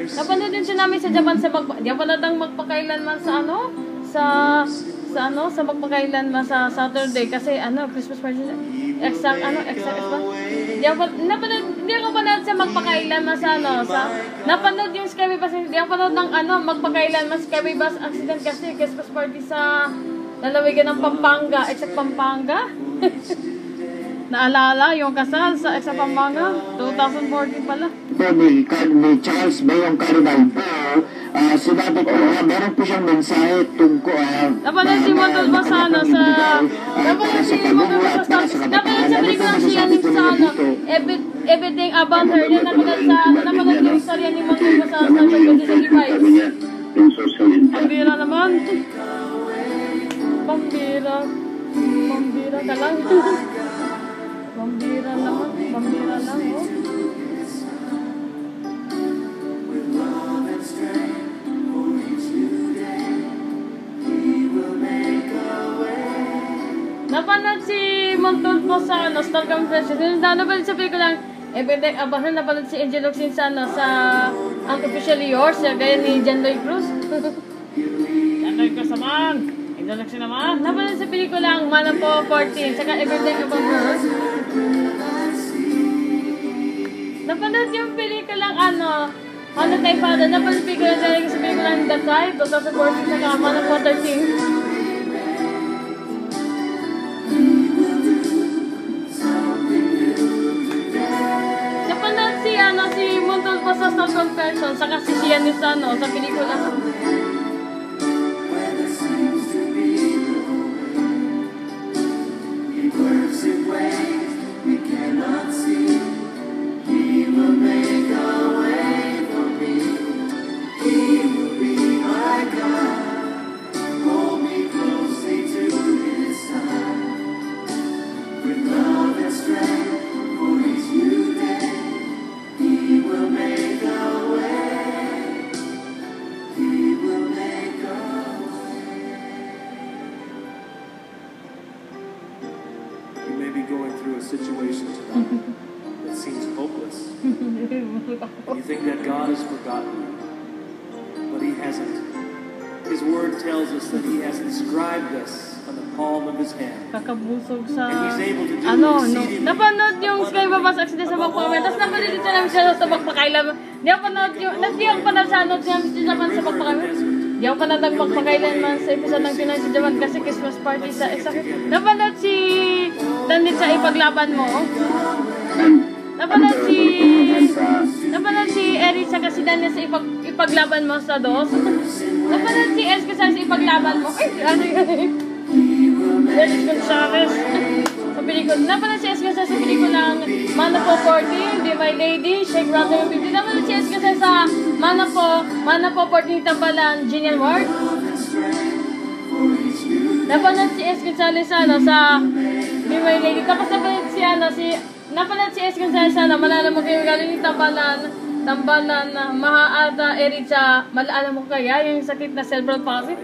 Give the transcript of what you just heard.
Napanood din siya namin sa Japan sa magpakailanman sa sa magpakailanman sa Saturday kasi Christmas party exact ba? Hindi ako panood sa magpakailanman sa napanood yung Skyway Bus, hindi ako panood ng magpakailanman Skyway Bus accident kasi Christmas party sa lalawigan ng Pampanga, exact Pampanga. Naalala yung kasal sa Exa Pampanga, 2014 pala. Ni Charles Bayong Cardinal po, sinabi ko, meron po siyang mensahe tungkol. Napanood si Montol ba sa napanood si Montol ba sa pelikula siya ni sa Everything About Her. Yan napanood yung istorya ni Montol ba sa social media. Pambira naman. Pambira ka lang. Pambira lang, oh. Napanood si Montol po sa Star Conference. Napanood sa pelikulang Everything About Her. Napanood si Angel Locsin sa Unofficially Yours, gaya ni John Lloyd Cruz. John Lloyd Cruz naman. Angel Locsin naman. Napanood sa pelikulang Manapo 14, saka Everything About Her. Napanood yung pelikulang Ano Tayo Father. Napanood sa pelikulang The Tribe, 2014, saka Manapo 13. Si Montol pa sa Star Convention, saka si Sian Nisano sa pelikula. Situation tonight that seems hopeless. And you think that God has forgotten you. But He hasn't. His Word tells us that He has inscribed us on the palm of His hand. Kakabusog sa... And He's able to do napanood yung Skyway Bus accident sa magpakailan. Tapos napanood din namin siya sa magpakailan. Hindi ako panood sa Japan sa magpakailan. Hindi ako panood ng magpakailan man sa episode ng Pinoy sa Japan kasi Christmas party sa napanood si Danit sa Ipaglaban Mo. Napanood si Eric sa kasi Danit sa Ipaglaban Mo sa DOS. Napanood si Els kasi sa Ipaglaban Mo. Ay, ano yun? Dennis Gonzalez. Sa pelikula. Napanood si Els kasi sa pelikulang Manapo 14, Be My Lady, Shake Rattle 50. Napanood si Els kasi sa Manapo 14 Tambalan, Genial Ward. Napanood si Els Gonzalez sa Be My Lady. Tapos napanood si Els Gonzalez sa Malala Mo Kayo Galing Tambalan, Mahaata Eric sa Malala Mo Kaya, yung sakit na cerebral palsy.